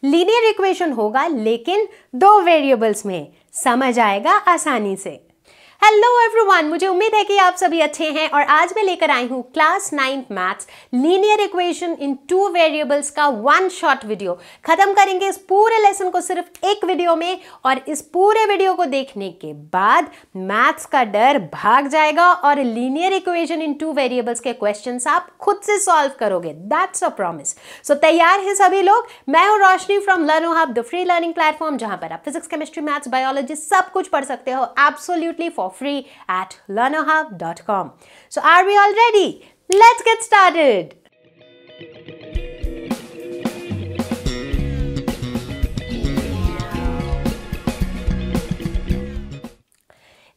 Linear equation होगा लेकिन दो वेरिएबल्स में, समझ आएगा आसानी से। हेलो एवरीवन, मुझे उम्मीद है कि आप सभी अच्छे हैं और आज मैं लेकर आई हूं class 9th maths linear equation in 2 variables का वन शॉट वीडियो। खत्म करेंगे इस पूरे लेसन को सिर्फ एक वीडियो में और इस पूरे वीडियो को देखने के बाद मैथ्स का डर भाग जाएगा और लीनियर इक्वेशन इन 2 वेरिएबल्स के क्वेश्चंस आप खुद से सॉल्व करोगे। That's a promise. सो तैयार हैं सभी लोग? मैं हूं Roshni from Learno Hub, the free learning platform जहां पर आप फिजिक्स, केमिस्ट्री, मैथ्स, बायोलॉजी सब कुछ पढ़ सकते हो absolutely for free at learnerhub.com. So are we all ready? Let's get started.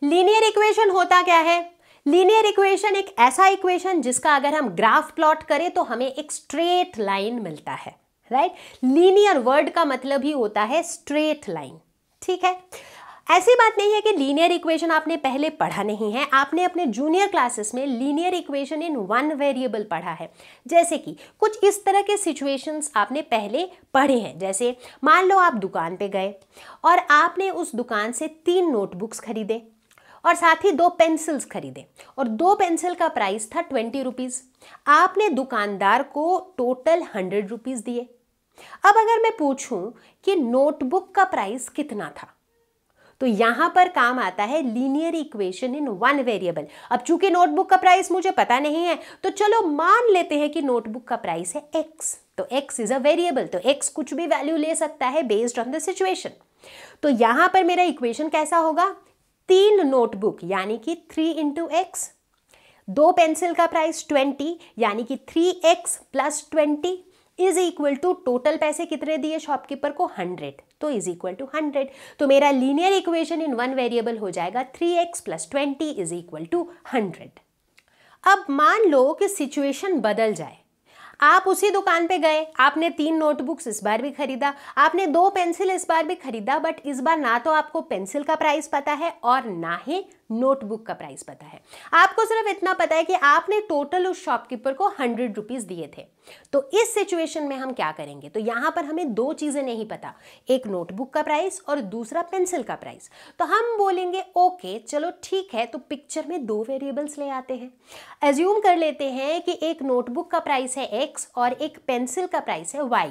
Linear equation होता क्या है? लीनियर इक्वेशन एक ऐसा इक्वेशन जिसका अगर हम ग्राफ प्लॉट करें तो हमें एक स्ट्रेट लाइन मिलता है, राइट? लीनियर वर्ड का मतलब ही होता है स्ट्रेट लाइन, ठीक है? ऐसी बात नहीं है कि लीनियर इक्वेशन आपने पहले पढ़ा नहीं है। आपने अपने जूनियर क्लासेस में लीनियर इक्वेशन इन 1 वेरिएबल पढ़ा है। जैसे कि कुछ इस तरह के सिचुएशंस आपने पहले पढ़े हैं। जैसे मान लो आप दुकान पे गए और आपने उस दुकान से 3 नोटबुक्स खरीदे और साथ ही 2 पेंसिल्स खरीदे और 2 पेंसिल का प्राइस था 20 रुपीज़। आपने दुकानदार को टोटल 100 रुपीज़ दिए। अब अगर मैं पूछूं कि नोटबुक का प्राइस कितना था, तो यहां पर काम आता है लीनियर इक्वेशन इन 1 वेरिएबल। अब चूंकि नोटबुक का प्राइस मुझे पता नहीं है तो चलो मान लेते हैं कि नोटबुक का प्राइस है x, तो x इज अ वेरिएबल, तो x कुछ भी वैल्यू ले सकता है बेस्ड ऑन द सिचुएशन। तो यहां पर मेरा इक्वेशन कैसा होगा? 3 नोटबुक यानी कि 3 इंटू x, 2 पेंसिल का प्राइस 20 यानी कि 3x plus 20 is equal to total पैसे कितने दिए शॉपकीपर को? 100, तो इज इक्वल टू 100। तो मेरा लीनियर इक्वेशन इन 1 वेरिएबल हो जाएगा 3x plus 20 is equal to 100। अब मान लो कि सिचुएशन बदल जाए, आप उसी दुकान पे गए, आपने 3 नोटबुक्स इस बार भी खरीदा, आपने 2 पेंसिल इस बार भी खरीदा, बट इस बार ना तो आपको पेंसिल का प्राइस पता है और ना ही नोटबुक का प्राइस पता है। आपको सिर्फ इतना पता है कि आपने टोटल उस शॉपकीपर को 100 रुपीज़ दिए थे। तो इस सिचुएशन में हम क्या करेंगे? तो यहाँ पर हमें 2 चीज़ें नहीं पता, एक नोटबुक का प्राइस और दूसरा पेंसिल का प्राइस। तो हम बोलेंगे ओके चलो ठीक है, तो पिक्चर में 2 वेरिएबल्स ले आते हैं। एज्यूम कर लेते हैं कि एक नोटबुक का प्राइस है x और एक पेंसिल का प्राइस है y।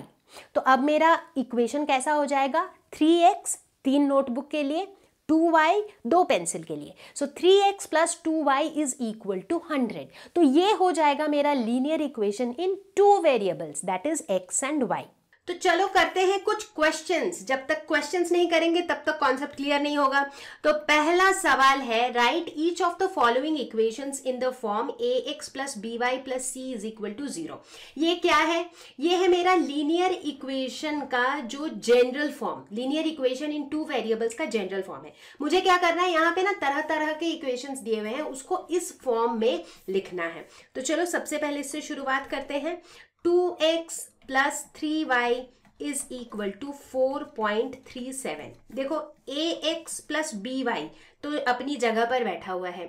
तो अब मेरा इक्वेशन कैसा हो जाएगा? 3x 3 नोटबुक के लिए, 2y 2 पेंसिल के लिए। So 3x plus 2y is equal to 100। तो ये हो जाएगा मेरा linear equation in 2 variables, that is x and y। तो चलो करते हैं कुछ क्वेश्चंस। जब तक क्वेश्चंस नहीं करेंगे तब तक कॉन्सेप्ट क्लियर नहीं होगा। तो पहला सवाल है, write each of the following equations in the form ax plus by plus c is equal to 0। ये क्या है? ये है मेरा लीनियर इक्वेशन का जो general form, linear equation in 2 variables का जनरल फॉर्म है। मुझे क्या करना है, यहाँ पे ना तरह तरह के इक्वेशंस दिए हुए हैं, उसको इस फॉर्म में लिखना है। तो चलो सबसे पहले इससे शुरुआत करते हैं। 2x plus 3y is equal to 4.37। देखो ax प्लस by तो अपनी जगह पर बैठा हुआ है,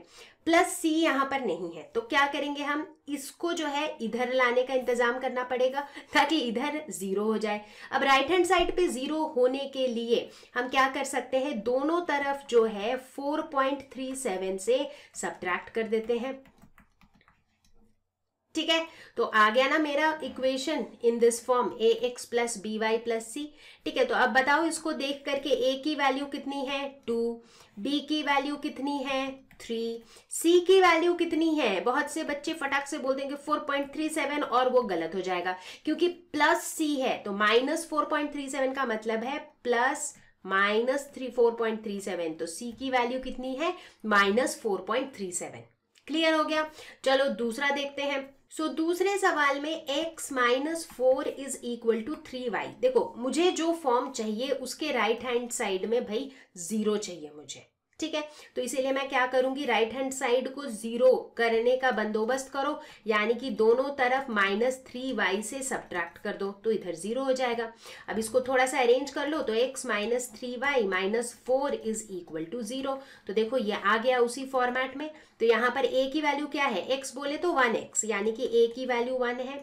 प्लस c यहाँ पर नहीं है, तो क्या करेंगे हम? इसको जो है इधर लाने का इंतजाम करना पड़ेगा ताकि इधर 0 हो जाए। अब राइट हैंड साइड पे 0 होने के लिए हम क्या कर सकते हैं? दोनों तरफ जो है 4.37 से सब्ट्रैक्ट कर देते हैं, ठीक है? तो आ गया ना मेरा equation in this form ax plus by plus c। ठीक है, तो अब बताओ इसको देख करके a की वैल्यू कितनी है? 2, b की वैल्यू कितनी है? 3, c की वैल्यू कितनी है? बहुत से बच्चे फटाक से बोल देंगे 4.37 और वो गलत हो जाएगा क्योंकि प्लस c है, तो माइनस 4.37 का मतलब है प्लस माइनस 4.37, तो c की वैल्यू कितनी है? माइनस 4.37। क्लियर हो गया? चलो दूसरा देखते हैं। सो दूसरे सवाल में x minus 4 is equal to 3y। देखो मुझे जो फॉर्म चाहिए उसके राइट हैंड साइड में भाई 0 चाहिए मुझे, ठीक है? तो इसीलिए मैं क्या करूंगी? राइट हैंड साइड को 0 करने का बंदोबस्त करो, यानी कि दोनों तरफ माइनस 3y से सब्ट्रैक्ट कर दो, तो इधर 0 हो जाएगा। अब इसको थोड़ा सा अरेंज कर लो, तो x minus 3y minus 4 is equal to 0। तो देखो ये आ गया उसी फॉर्मेट में। तो यहाँ पर a की वैल्यू क्या है? x बोले तो 1x, यानी कि a की वैल्यू 1 है।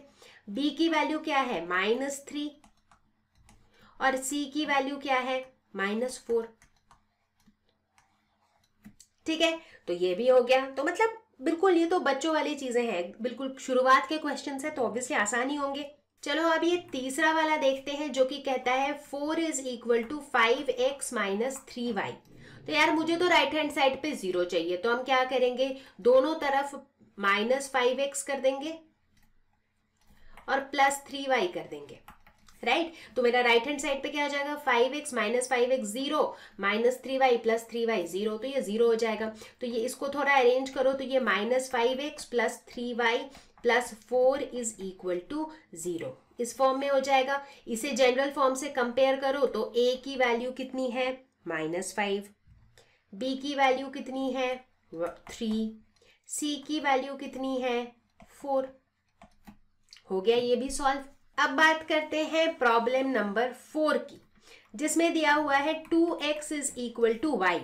b की वैल्यू क्या है? माइनस 3, और c की वैल्यू क्या है -4। ठीक है, तो ये भी हो गया। तो मतलब बिल्कुल ये तो बच्चों वाली चीजें हैं, बिल्कुल शुरुआत के क्वेश्चन है तो ऑब्वियसली आसान ही होंगे। चलो अब ये तीसरा वाला देखते हैं जो कि कहता है 4 is equal to 5x minus 3y। तो यार मुझे तो राइट हैंड साइड पे 0 चाहिए, तो हम क्या करेंगे, दोनों तरफ -5x कर देंगे और +3y कर देंगे, राइट। तो मेरा राइट हैंड साइड पे क्या हो जाएगा, 5x minus 5x 0 -3y + 3y 0, तो ये 0 हो जाएगा। तो ये इसको थोड़ा अरेंज करो, तो ये -5x + 3y + 4 is equal to 0 इस फॉर्म में हो जाएगा। इसे जनरल फॉर्म से कंपेयर करो तो a की वैल्यू कितनी है -5, b की वैल्यू कितनी है 3, c की वैल्यू कितनी है 4। हो गया ये भी सॉल्व। अब बात करते हैं प्रॉब्लम नंबर 4 की, जिसमें दिया हुआ है 2x is equal to y।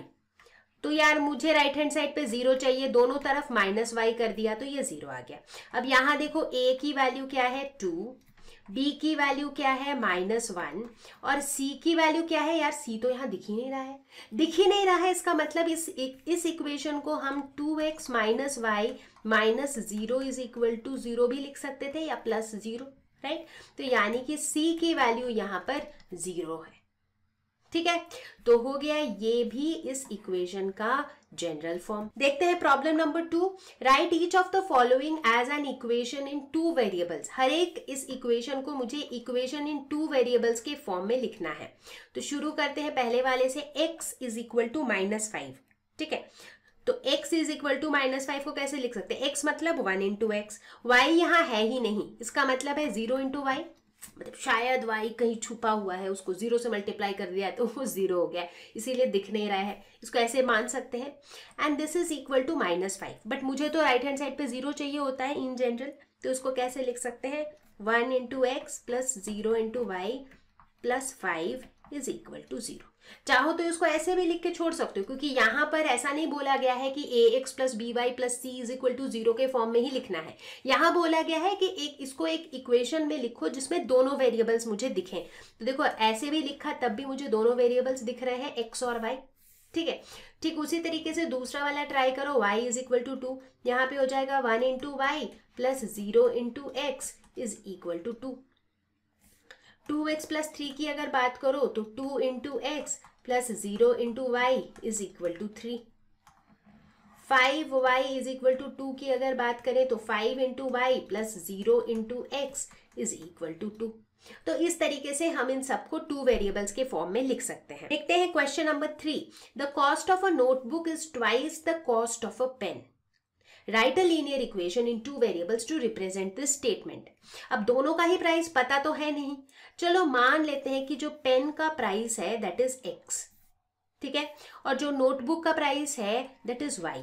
तो यार मुझे राइट हैंड साइड पे 0 चाहिए, दोनों तरफ -y कर दिया तो ये 0 आ गया। अब यहां देखो a की वैल्यू क्या है 2, b की वैल्यू क्या है -1 और c की वैल्यू क्या है, यार c तो यहाँ दिख ही नहीं रहा है। दिख ही नहीं रहा है इसका मतलब इस इक्वेशन को हम 2x minus y minus 0 is equal to 0 भी लिख सकते थे या +0, राइट। तो यानी कि c की वैल्यू यहाँ पर 0 है। ठीक है, तो हो गया ये भी इस इक्वेशन का जनरल फॉर्म। देखते हैं problem number 2। Write each of the following as an equation in 2 variables. हर एक इस इक्वेशन को मुझे इक्वेशन इन 2 वेरिएबल्स के फॉर्म में लिखना है। तो शुरू करते हैं पहले वाले से, x इज इक्वल टू -5। ठीक है, तो x इज इक्वल टू -5 को कैसे लिख सकते हैं, x मतलब 1 इंटू एक्स, y यहाँ है ही नहीं, इसका मतलब है 0 इंटू वाई, मतलब शायद y कहीं छुपा हुआ है, उसको 0 से मल्टीप्लाई कर दिया तो वो 0 हो गया, इसीलिए दिख नहीं रहा है, इसको ऐसे मान सकते हैं। And this is equal to -5, but मुझे तो राइट हैंड साइड पे 0 चाहिए होता है इन जनरल, तो इसको कैसे लिख सकते हैं, 1 into x plus 0 into y plus 5 is equal to 0। चाहो तो इसको ऐसे भी लिख के छोड़ सकते हो, क्योंकि यहां पर ऐसा नहीं बोला गया है कि ax plus b y plus c is equal to 0 के फॉर्म में ही लिखना है। यहां बोला गया है कि इसको एक इक्वेशन में लिखो जिसमें दोनों वेरिएबल्स मुझे दिखें। तो देखो ऐसे भी लिखा तब भी मुझे दोनों वेरिएबल्स दिख रहे हैं, x और y। ठीक है, ठीक उसी तरीके से दूसरा वाला ट्राई करो, y इज इक्वल टू 2, यहाँ पे हो जाएगा 1 into y plus 0 into x is equal to 2। 2x plus 3 की अगर बात करो तो 2 into x plus 0 into y is equal to 3। 5y is equal to 2 की अगर बात करें तो 5 into y plus 0 into x is equal to 2। तो इस तरीके से हम इन सबको 2 वेरिएबल्स के फॉर्म में लिख सकते हैं। देखते हैं question number 3। The cost of a notebook is twice the cost of a pen. Write a linear equation in 2 variables to represent this statement. अब दोनों का ही प्राइस पता तो है नहीं, चलो मान लेते हैं कि जो पेन का प्राइस है दैट इज x, ठीक है, और जो नोटबुक का प्राइस है दैट इज y।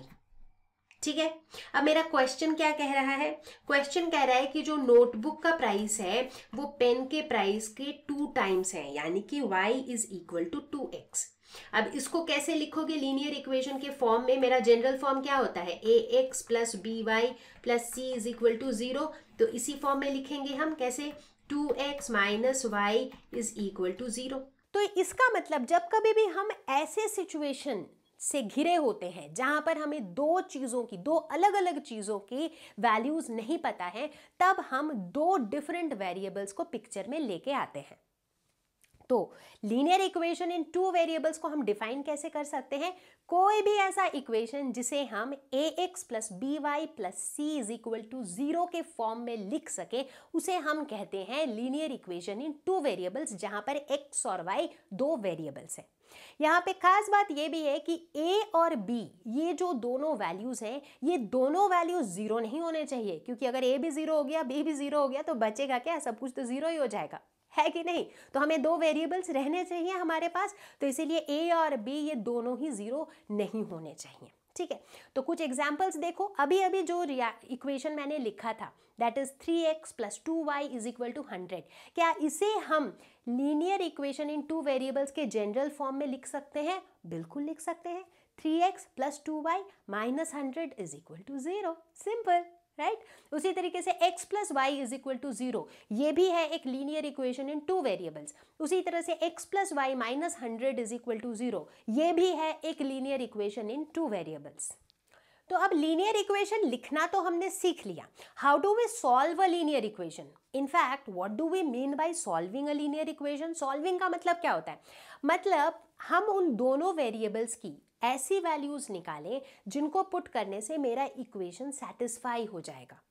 ठीक है, अब मेरा क्वेश्चन क्या कह रहा है, क्वेश्चन कह रहा है कि जो नोटबुक का प्राइस है वो पेन के प्राइस के 2 टाइम्स है, यानी कि y is equal to 2x। अब इसको कैसे लिखोगे लीनियर इक्वेशन के फॉर्म में, मेरा जनरल फॉर्म क्या होता है, ax plus b y plus c is equal to 0, तो इसी फॉर्म में लिखेंगे हम, कैसे, 2x minus y is equal to 0। तो इसका मतलब जब कभी भी हम ऐसे सिचुएशन से घिरे होते हैं जहां पर हमें दो अलग अलग चीजों की वैल्यूज नहीं पता है, तब हम 2 डिफरेंट वेरिएबल्स को पिक्चर में लेके आते हैं। तो लीनियर इक्वेशन इन 2 वेरिएबल्स को हम डिफाइन कैसे कर सकते हैं, कोई भी ऐसा इक्वेशन जिसे हम ax plus b y plus c is equal to 0 के फॉर्म में लिख सके उसे हम कहते हैं लीनियर इक्वेशन इन 2 वेरिएबल्स, जहां पर x और y 2 वेरिएबल्स हैं। यहाँ पे खास बात ये भी है कि a और b ये जो दोनों वैल्यूज हैं, ये दोनों वैल्यूज 0 नहीं होने चाहिए, क्योंकि अगर a भी 0 हो गया b भी 0 हो गया तो बचेगा क्या, सब कुछ तो 0 ही हो जाएगा, है कि नहीं। तो हमें 2 वेरिएबल्स रहने चाहिए हमारे पास, तो इसीलिए a और b ये दोनों ही 0 नहीं होने चाहिए। ठीक है, तो कुछ एग्जाम्पल्स देखो। अभी अभी जो इक्वेशन मैंने लिखा था that is 3x plus 2y is equal to 100, क्या इसे हम लीनियर इक्वेशन इन 2 वेरिएबल्स के जनरल फॉर्म में लिख सकते हैं, बिल्कुल लिख सकते हैं। 3x plus 2y minus 100 is equal to 0, simple. Right. उसी तरीके से x plus y is equal to 0, ये भी है एक लीनियर इक्वेशन इन 2 वेरिएबल्स। उसी तरह से x plus y minus 100 is equal to 0, ये भी है एक लीनियर इक्वेशन इन 2 वेरिएबल्स। तो अब लीनियर इक्वेशन लिखना तो हमने सीख लिया। How do we solve a linear equation? In fact what do we mean by solving a linear equation? Solving का मतलब क्या होता है? मतलब हम उन दोनों वेरिएबल्स की ऐसी वैल्यूज निकालें जिनको पुट करने से मेरा इक्वेशन सेटिस्फाई हो जाएगा।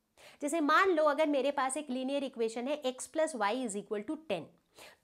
जैसे मान लो अगर मेरे पास एक लीनियर इक्वेशन है x plus y is equal to 10,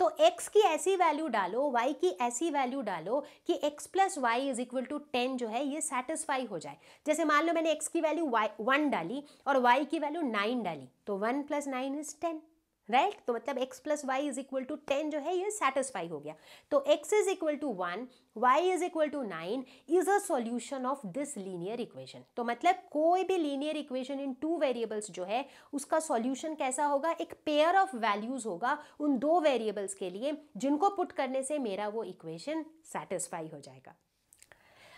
तो x की ऐसी वैल्यू डालो, y की ऐसी वैल्यू डालो कि x plus y is equal to 10 जो है ये सेटिस्फाई हो जाए। जैसे मान लो मैंने x की वैल्यू 1 डाली और y की वैल्यू 9 डाली, तो 1 प्लस 9 इज 10, राइट। तो मतलब x plus y is equal to 10 जो है ये सेटिस्फाई हो गया। तो x is equal to 1, y is equal to 9 is a solution of this linear equation. तो मतलब कोई भी लीनियर इक्वेशन इन 2 वेरिएबल्स जो है उसका सॉल्यूशन कैसा होगा? एक पेयर ऑफ वैल्यूज होगा उन 2 वेरिएबल्स के लिए जिनको पुट करने से मेरा वो इक्वेशन सेटिस्फाई हो जाएगा।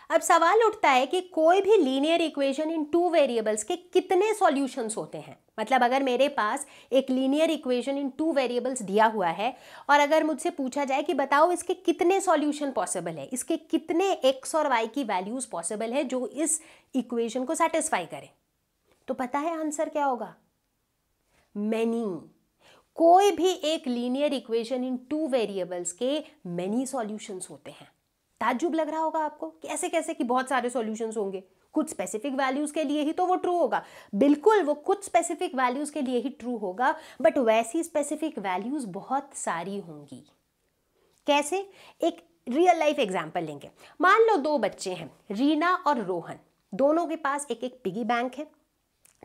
अब सवाल उठता है कि कोई भी लीनियर इक्वेशन इन 2 वेरिएबल्स के कितने सॉल्यूशंस होते हैं? मतलब अगर मेरे पास एक लीनियर इक्वेशन इन 2 वेरिएबल्स दिया हुआ है और अगर मुझसे पूछा जाए कि बताओ इसके कितने सॉल्यूशन पॉसिबल है, इसके कितने x और y की वैल्यूज पॉसिबल है जो इस इक्वेशन को सेटिस्फाई करें, तो पता है आंसर क्या होगा? मैनी। कोई भी एक लीनियर इक्वेशन इन 2 वेरिएबल्स के मैनी सॉल्यूशंस होते हैं। ताज्जुब लग रहा होगा आपको कि ऐसे कैसे कि बहुत सारे सॉल्यूशंस होंगे, कुछ स्पेसिफिक वैल्यूज के लिए ही तो वो ट्रू होगा। बिल्कुल वो कुछ स्पेसिफिक वैल्यूज के लिए ही ट्रू होगा, बट वैसी स्पेसिफिक वैल्यूज बहुत सारी होंगी। कैसे? एक रियल लाइफ एग्जांपल लेंगे। मान लो 2 बच्चे हैं, रीना और रोहन, दोनों के पास एक एक पिगी बैंक है,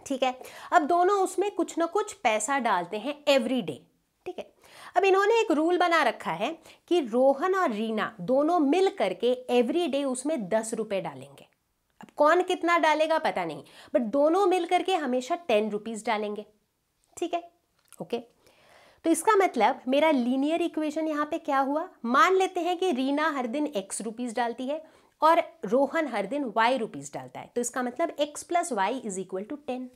ठीक है। अब दोनों उसमें कुछ ना कुछ पैसा डालते हैं एवरी डे, ठीक है। अब इन्होंने एक रूल बना रखा है कि रोहन और रीना दोनों मिल करके एवरी डे उसमें 10 रुपए डालेंगे। अब कौन कितना डालेगा पता नहीं, बट दोनों मिल करके हमेशा 10 रुपीज डालेंगे, ठीक है, ओके। तो इसका मतलब मेरा लीनियर इक्वेशन यहाँ पे क्या हुआ? मान लेते हैं कि रीना हर दिन x रुपीज डालती है और रोहन हर दिन y रुपीज डालता है, तो इसका मतलब x plus y is equal to 10,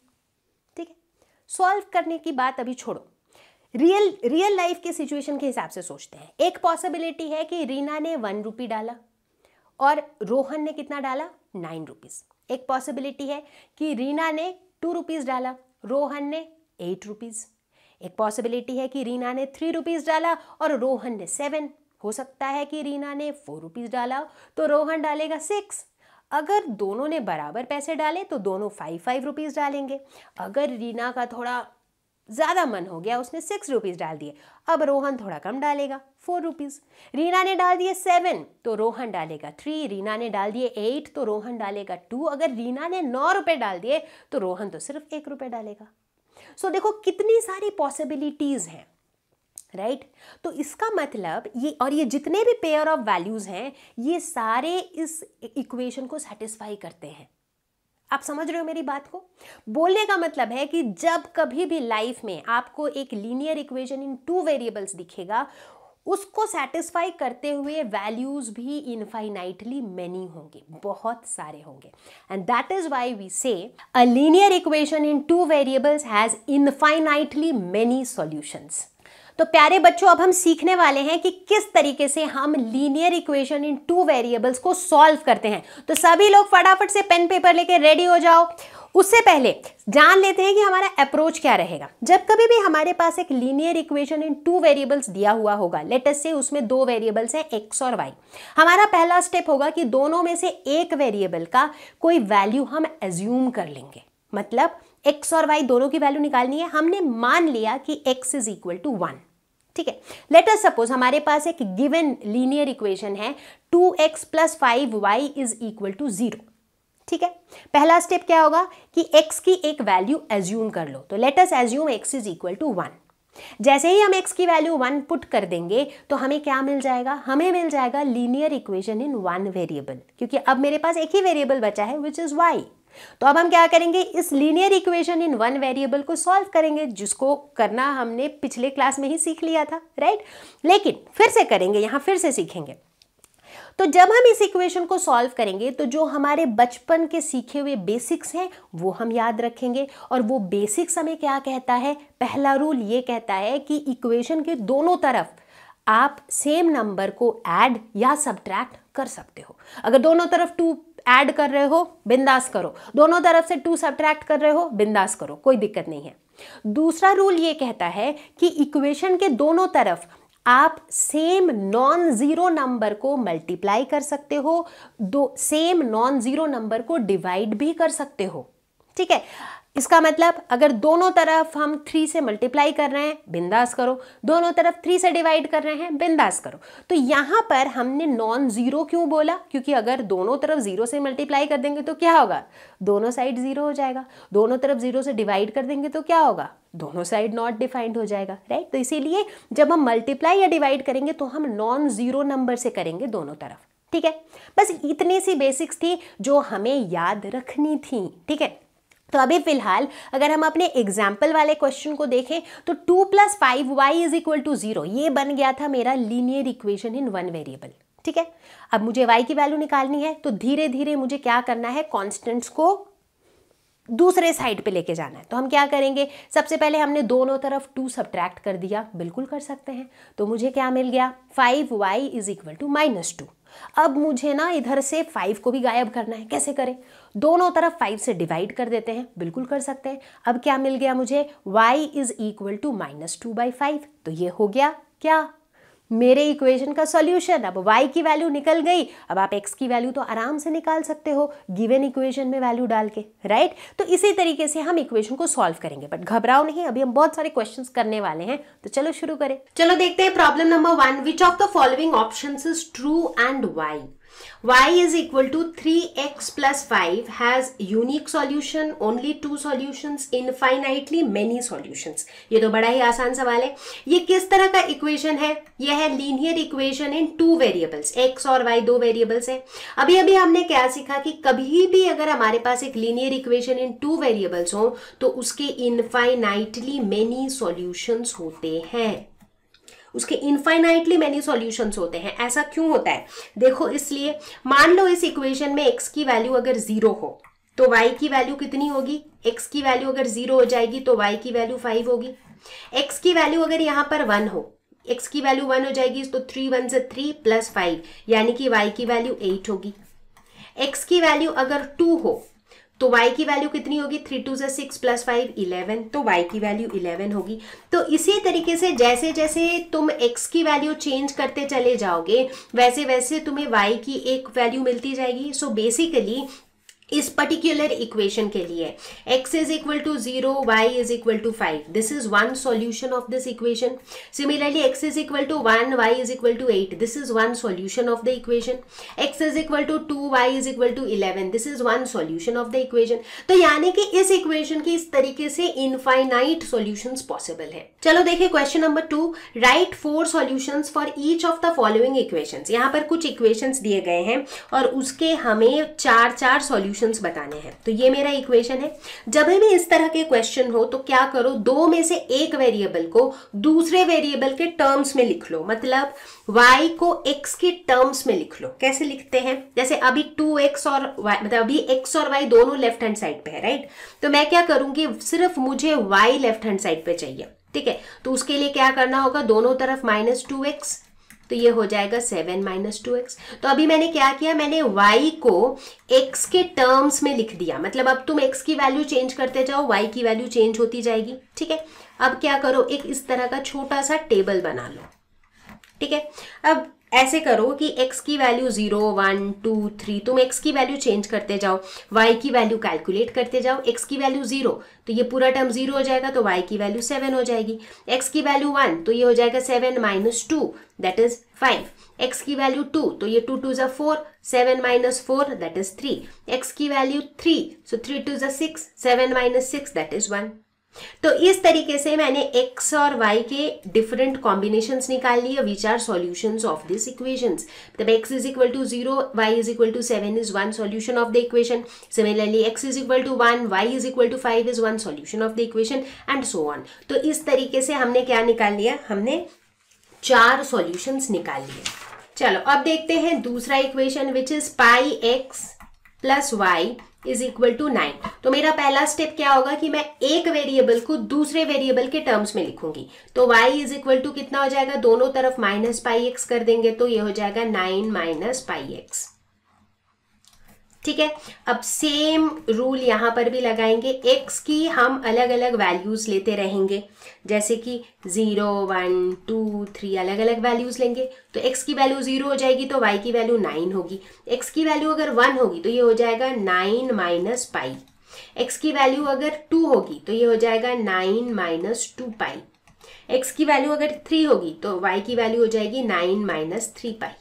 ठीक है। सॉल्व करने की बात अभी छोड़ो, रियल लाइफ के सिचुएशन के हिसाब से सोचते हैं। एक पॉसिबिलिटी है कि रीना ने 1 रुपी डाला और रोहन ने कितना डाला? 9 रुपीज। एक पॉसिबिलिटी है कि रीना ने 2 रुपीज डाला, रोहन ने 8 रुपीज। एक पॉसिबिलिटी है कि रीना ने 3 रुपीज डाला और रोहन ने 7। हो सकता है कि रीना ने 4 रुपीज डाला तो रोहन डालेगा 6। अगर दोनों ने बराबर पैसे डाले तो दोनों 5 रुपीज डालेंगे। अगर रीना का थोड़ा ज़्यादा मन हो गया, उसने 6 रुपीज़ डाल दिए, अब रोहन थोड़ा कम डालेगा, 4 रुपीज़। रीना ने डाल दिए 7 तो रोहन डालेगा 3, रीना ने डाल दिए 8 तो रोहन डालेगा 2, अगर रीना ने 9 रुपए डाल दिए तो रोहन तो सिर्फ 1 रुपए डालेगा। सो देखो कितनी सारी पॉसिबिलिटीज़ हैं, राइट। तो इसका मतलब ये जितने भी पेयर ऑफ वैल्यूज़ हैं ये सारे इस इक्वेशन को सेटिस्फाई करते हैं। आप समझ रहे हो मेरी बात को? बोलने का मतलब है कि जब कभी भी लाइफ में आपको एक लीनियर इक्वेशन इन 2 वेरिएबल्स दिखेगा, उसको सेटिस्फाई करते हुए वैल्यूज भी इनफाइनाइटली मेनी होंगे, बहुत सारे होंगे। And that is why we say a linear equation in 2 variables has infinitely many solutions. तो प्यारे बच्चों, अब हम सीखने वाले हैं कि किस तरीके से हम लीनियर इक्वेशन इन 2 वेरिएबल्स को सॉल्व करते हैं। तो सभी लोग फटाफट से पेन पेपर लेके रेडी हो जाओ। उससे पहले जान लेते हैं कि हमारा अप्रोच क्या रहेगा। जब कभी भी हमारे पास एक लीनियर इक्वेशन इन 2 वेरिएबल्स दिया हुआ होगा, लेट अस से उसमें 2 वेरिएबल्स हैं x और y, हमारा पहला स्टेप होगा कि दोनों में से एक वेरिएबल का कोई वैल्यू हम एज्यूम कर लेंगे। मतलब x और y दोनों की वैल्यू निकालनी है। हमने मान लिया कि x इज इक्वल टू 1, ठीक है। लेट अस सपोज हमारे पास एक गिवन लीनियर इक्वेशन है 2x plus 5y is equal to 0, ठीक है। पहला स्टेप क्या होगा कि x की एक वैल्यू एज्यूम कर लो। तो let us assume x is equal to 1। जैसे ही हम x की वैल्यू 1 पुट कर देंगे तो हमें क्या मिल जाएगा? हमें मिल जाएगा लीनियर इक्वेशन इन 1 वेरिएबल, क्योंकि अब मेरे पास एक ही वेरिएबल बचा है विच इज y। तो अब हम क्या करेंगे? इस लीनियर इक्वेशन इन 1 वेरिएबल को सॉल्व करेंगे, जिसको करना हमने पिछले क्लास में ही सीख लिया था, राइट। लेकिन फिर से करेंगे, यहां फिर से सीखेंगे। तो जब हम इस इक्वेशन को सॉल्व करेंगे तो जो हमारे बचपन के सीखे हुए बेसिक्स हैं वो हम याद रखेंगे, और वो बेसिक्स हमें क्या कहता है, पहला रूल ये कहता है कि इक्वेशन के दोनों तरफ आप सेम नंबर को ऐड या सब्ट्रैक्ट कर सकते हो। अगर दोनों तरफ 2 ऐड कर रहे हो बिंदास करो, दोनों तरफ से 2 सब्ट्रैक्ट कर रहे हो बिंदास करो, कोई दिक्कत नहीं है। दूसरा रूल ये कहता है कि इक्वेशन के दोनों तरफ आप सेम नॉन जीरो नंबर को मल्टीप्लाई कर सकते हो, सेम नॉन जीरो नंबर को डिवाइड भी कर सकते हो। ठीक है, इसका मतलब अगर दोनों तरफ हम 3 से मल्टीप्लाई कर रहे हैं बिंदास करो, दोनों तरफ 3 से डिवाइड कर रहे हैं बिंदास करो। तो यहां पर हमने नॉन जीरो क्यों बोला, क्योंकि अगर दोनों तरफ 0 से मल्टीप्लाई कर देंगे तो क्या होगा, दोनों साइड 0 हो जाएगा। दोनों तरफ 0 से डिवाइड कर देंगे तो क्या होगा, दोनों साइड नॉट डिफाइंड हो जाएगा, राइट। तो इसीलिए जब हम मल्टीप्लाई या डिवाइड करेंगे तो हम नॉन जीरो नंबर से करेंगे दोनों तरफ। ठीक है, बस इतनी सी बेसिक्स थी जो हमें याद रखनी थी। ठीक है, तो अभी फिलहाल अगर हम अपने एग्जाम्पल वाले क्वेश्चन को देखें तो 2 + 5y = 0 ये बन गया था मेरा लीनियर इक्वेशन इन 1 वेरिएबल। ठीक है, अब मुझे y की वैल्यू निकालनी है तो धीरे धीरे मुझे क्या करना है, कॉन्स्टेंट्स को दूसरे साइड पे लेके जाना है। तो हम क्या करेंगे, सबसे पहले हमने दोनों तरफ 2 सब्ट्रैक्ट कर दिया, बिल्कुल कर सकते हैं। तो मुझे क्या मिल गया, 5y = -2। अब मुझे ना इधर से 5 को भी गायब करना है, कैसे करें, दोनों तरफ 5 से डिवाइड कर देते हैं, बिल्कुल कर सकते हैं। अब क्या मिल गया मुझे, y = -2/5। तो ये हो गया क्या, मेरे इक्वेशन का सॉल्यूशन। अब y की वैल्यू निकल गई, अब आप x की वैल्यू तो आराम से निकाल सकते हो गिवन इक्वेशन में वैल्यू डाल के, राइट। तो इसी तरीके से हम इक्वेशन को सॉल्व करेंगे, बट घबराओ नहीं, अभी हम बहुत सारे क्वेश्चंस करने वाले हैं। तो चलो शुरू करें। चलो देखते हैं problem number 1। Which of the following options is true and why? y = 3x + 5 has unique solution, only 2 solutions, infinitely many solutions। ये तो बड़ा ही आसान सवाल है। ये किस तरह का इक्वेशन है, ये है linear equation in 2 variables, x और y 2 वेरिएबल्स हैं। अभी अभी हमने क्या सीखा कि कभी भी अगर हमारे पास एक लीनियर इक्वेशन इन 2 वेरिएबल्स हो तो उसके इनफाइनाइटली मेनी सॉल्यूशंस होते हैं, उसके इनफाइनाइटली मेनी सॉल्यूशंस होते हैं। ऐसा क्यों होता है, देखो, इसलिए मान लो इस इक्वेशन में x की वैल्यू अगर 0 हो तो y की वैल्यू कितनी होगी, x की वैल्यू अगर 0 हो जाएगी तो y की वैल्यू 5 होगी। x की वैल्यू अगर यहाँ पर 1 हो, x की वैल्यू 1 हो जाएगी तो 3 × 1 = 3 + 5 यानी कि y की वैल्यू 8 होगी। x की वैल्यू अगर 2 हो तो y की वैल्यू कितनी होगी, 3 × 2 = 6 + 5 11, तो y की वैल्यू 11 होगी। तो इसी तरीके से जैसे जैसे तुम x की वैल्यू चेंज करते चले जाओगे वैसे वैसे तुम्हें y की एक वैल्यू मिलती जाएगी। सो बेसिकली इस पर्टिकुलर इक्वेशन के लिए x = 0, y = 5, this is one solution of this equation. Similarly x = 1, y = 8, this is one solution of the equation. x = 2, y = 11, this is one solution of the equation. तो यानी कि इस equation की इस तरीके से इनफाइनाइट सॉल्यूशंस पॉसिबल है। चलो देखिए question number 2, right 4 solutions for each of the following equations. यहाँ पर कुछ इक्वेशंस दिए गए हैं और उसके हमें 4 सॉल्यूशंस बताने हैं। तो ये मेरा इक्वेशन है। जब भी इस तरह के क्वेश्चन हो तो क्या करो, 2 में से एक वेरिएबल को दूसरे वेरिएबल के टर्म्स में लिख लो, मतलब y को x के टर्म्स में लिख लो। कैसे लिखते हैं, जैसे अभी 2x और y, मतलब अभी x और y दोनों लेफ्ट हैंड साइड पे है, राइट। तो मैं क्या करूंगी, सिर्फ मुझे y लेफ्ट हैंड साइड पे चाहिए, ठीक है। तो उसके लिए क्या करना होगा, दोनों तरफ -2x, तो ये हो जाएगा 7 - 2x। तो अभी मैंने क्या किया, मैंने y को x के टर्म्स में लिख दिया, मतलब अब तुम x की वैल्यू चेंज करते जाओ y की वैल्यू चेंज होती जाएगी, ठीक है। अब क्या करो, एक इस तरह का छोटा सा टेबल बना लो, ठीक है। अब ऐसे करो कि x की वैल्यू 0, 1, 2, 3, तुम x की वैल्यू चेंज करते जाओ, y की वैल्यू कैलकुलेट करते जाओ। x की वैल्यू 0 तो ये पूरा टर्म 0 हो जाएगा, तो y की वैल्यू 7 हो जाएगी। x की वैल्यू 1 तो ये हो जाएगा 7 - 2 दैट इज 5। x की वैल्यू 2 तो ये 2 × 2 = 4, 7 - 4 दैट इज 3। x की वैल्यू 3 सो 3 × 2 = 6, 7 - 6 दैट इज 1। तो इस तरीके से मैंने x और y के डिफरेंट कॉम्बिनेशंस निकाल लिए, which are solutions of this equations. तब x = 0, y = 7 is one solution of the equation. Similarly x = 1, y = 5 is one solution of the equation and so on. तो इस तरीके से हमने क्या निकाल लिया, हमने 4 सॉल्यूशंस निकाल लिए। चलो अब देखते हैं दूसरा equation which is pi x plus y is equal to 9। तो मेरा पहला स्टेप क्या होगा कि मैं एक वेरिएबल को दूसरे वेरिएबल के टर्म्स में लिखूंगी। तो y इज इक्वल टू कितना हो जाएगा, दोनों तरफ माइनस पाई एक्स कर देंगे तो ये हो जाएगा 9 माइनस पाई एक्स। ठीक है, अब सेम रूल यहां पर भी लगाएंगे। x की हम अलग अलग वैल्यूज लेते रहेंगे, जैसे कि 0 1 2 3 अलग अलग वैल्यूज लेंगे। तो x की वैल्यू 0 हो जाएगी तो y की वैल्यू 9 होगी। x की वैल्यू अगर 1 होगी तो ये हो जाएगा 9 माइनस पाई। x की वैल्यू अगर 2 होगी तो ये हो जाएगा 9 माइनस 2 पाई। x की वैल्यू अगर 3 होगी तो y की वैल्यू हो जाएगी 9 माइनस 3 पाई।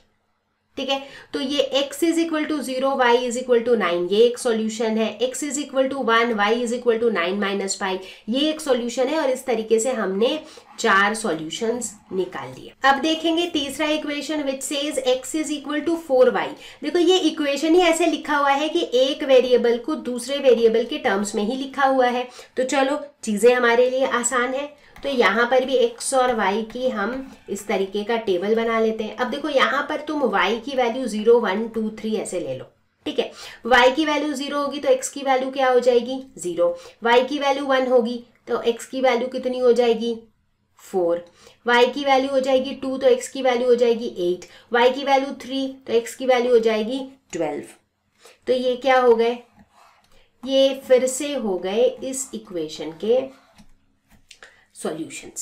ठीक है, तो ये x is equal to 0 y is equal to 9 ये एक सॉल्यूशन है। x is equal to 1 y is equal to 9 minus pi ये एक सॉल्यूशन है। और इस तरीके से हमने 4 सॉल्यूशंस निकाल लिए। अब देखेंगे तीसरा equation which says x is equal to 4y। देखो ये इक्वेशन ही ऐसे लिखा हुआ है कि एक वेरिएबल को दूसरे वेरिएबल के टर्म्स में ही लिखा हुआ है। तो चलो चीजें हमारे लिए आसान है। तो यहाँ पर भी x और y की हम इस तरीके का टेबल बना लेते हैं। अब देखो यहाँ पर तुम y की वैल्यू 0 1 2 3 ऐसे ले लो। ठीक है, y की वैल्यू 0 होगी तो x की वैल्यू क्या हो जाएगी 0। y की वैल्यू 1 होगी तो x की वैल्यू कितनी हो जाएगी 4। y की वैल्यू हो जाएगी 2 तो x की वैल्यू हो जाएगी 8। y की वैल्यू 3 तो x की वैल्यू हो जाएगी 12। तो ये क्या हो गए, ये फिर से हो गए इस इक्वेशन के सॉल्यूशंस।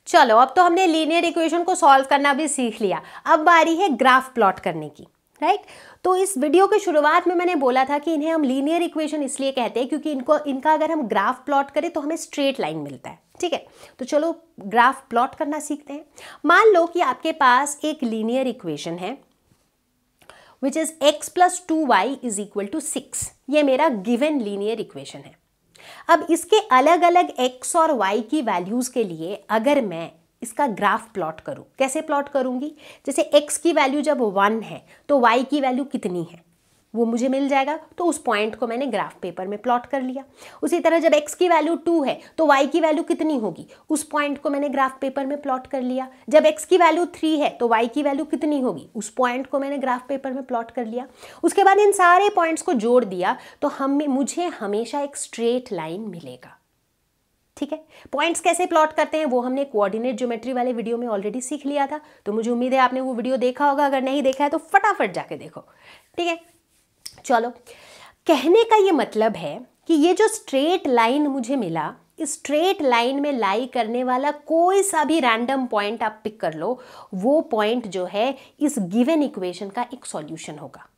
चलो अब तो हमने लीनियर इक्वेशन को सॉल्व करना भी सीख लिया। अब बारी है ग्राफ प्लॉट करने की, राइट। तो इस वीडियो के शुरुआत में मैंने बोला था कि इन्हें हम लीनियर इक्वेशन इसलिए कहते हैं क्योंकि इनका अगर हम ग्राफ प्लॉट करें तो हमें स्ट्रेट लाइन मिलता है। ठीक है, तो चलो ग्राफ प्लॉट करना सीखते हैं। मान लो कि आपके पास एक लीनियर इक्वेशन है which is x plus 2y is equal to 6। ये मेरा गिवन लीनियर इक्वेशन है। अब इसके अलग अलग x और y की वैल्यूज के लिए अगर मैं इसका ग्राफ प्लॉट करूं, कैसे प्लॉट करूंगी, जैसे x की वैल्यू जब 1 है तो y की वैल्यू कितनी है वो मुझे मिल जाएगा। तो उस पॉइंट को मैंने ग्राफ पेपर में प्लॉट कर लिया। उसी तरह जब x की वैल्यू 2 है तो y की वैल्यू कितनी होगी, उस पॉइंट को मैंने ग्राफ पेपर में प्लॉट कर लिया। जब x की वैल्यू 3 है तो y की वैल्यू कितनी होगी, उस पॉइंट को मैंने ग्राफ पेपर में प्लॉट कर लिया। उसके बाद इन सारे पॉइंट्स को जोड़ दिया तो मुझे हमेशा एक स्ट्रेट लाइन मिलेगा। ठीक है, पॉइंट्स कैसे प्लॉट करते हैं वो हमने कोऑर्डिनेट ज्योमेट्री वाले वीडियो में ऑलरेडी सीख लिया था। तो मुझे उम्मीद है आपने वो वीडियो देखा होगा, अगर नहीं देखा है तो फटाफट जाके देखो। ठीक है, चलो कहने का ये मतलब है कि ये जो स्ट्रेट लाइन मुझे मिला, इस स्ट्रेट लाइन में लाई करने वाला कोई सा भी रैंडम पॉइंट आप पिक कर लो, वो पॉइंट जो है इस गिवन इक्वेशन का एक सॉल्यूशन होगा।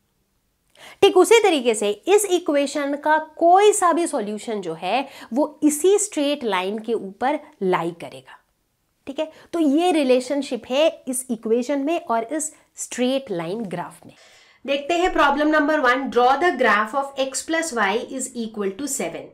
ठीक उसी तरीके से इस इक्वेशन का कोई सा भी सॉल्यूशन जो है वो इसी स्ट्रेट लाइन के ऊपर लाई करेगा। ठीक है, तो ये रिलेशनशिप है इस इक्वेशन में और इस स्ट्रेट लाइन ग्राफ में। देखते हैं problem number 1। Draw the graph of x plus y is equal to 7।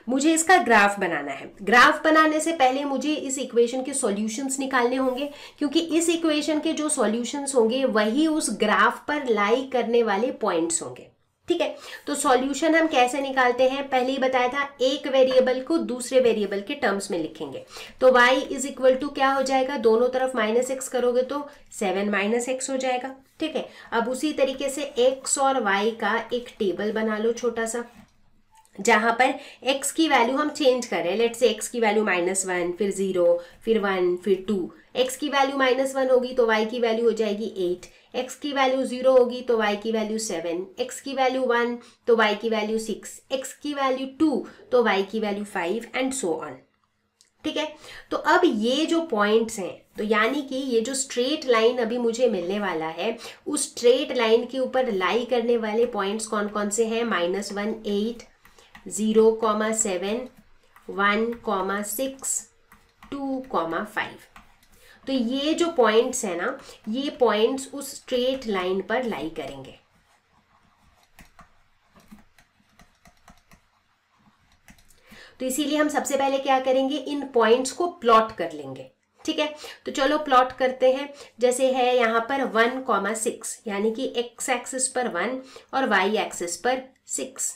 मुझे इसका ग्राफ बनाना है। ग्राफ बनाने से पहले मुझे इस इक्वेशन के सॉल्यूशंस निकालने होंगे, क्योंकि इस इक्वेशन के जो सॉल्यूशंस होंगे वही उस ग्राफ पर लाई करने वाले पॉइंट्स होंगे। ठीक है, तो सॉल्यूशन हम कैसे निकालते हैं, पहले ही बताया था, एक वेरिएबल को दूसरे वेरिएबल के टर्म्स में लिखेंगे। तो y इज इक्वल टू क्या हो जाएगा, दोनों तरफ माइनस एक्स करोगे तो 7 माइनस एक्स हो जाएगा। ठीक है, अब उसी तरीके से x और y का एक टेबल बना लो छोटा सा, जहां पर x की वैल्यू हम चेंज कर रहे हैं। लेट्स से x की वैल्यू -1, फिर 0, फिर 1, फिर 2। x की वैल्यू -1 होगी तो y की वैल्यू हो जाएगी 8। x की वैल्यू 0 होगी तो y की वैल्यू 7। x की वैल्यू 1 तो y की वैल्यू 6। x की वैल्यू 2 तो y की वैल्यू 5 एंड सो ऑन। ठीक है, तो अब ये जो पॉइंट्स हैं, तो यानी कि ये जो स्ट्रेट लाइन अभी मुझे मिलने वाला है, उस स्ट्रेट लाइन के ऊपर लाई करने वाले पॉइंट्स कौन कौन से हैं, -1 8, 0,7, 1,6, 2,5। तो ये जो पॉइंट्स है ना, ये पॉइंट्स उस स्ट्रेट लाइन पर लाई करेंगे। तो इसीलिए हम सबसे पहले क्या करेंगे, इन पॉइंट्स को प्लॉट कर लेंगे। ठीक है, तो चलो प्लॉट करते हैं। जैसे है यहाँ पर 1,6, यानी कि x एक्सिस पर 1 और y एक्सिस पर 6।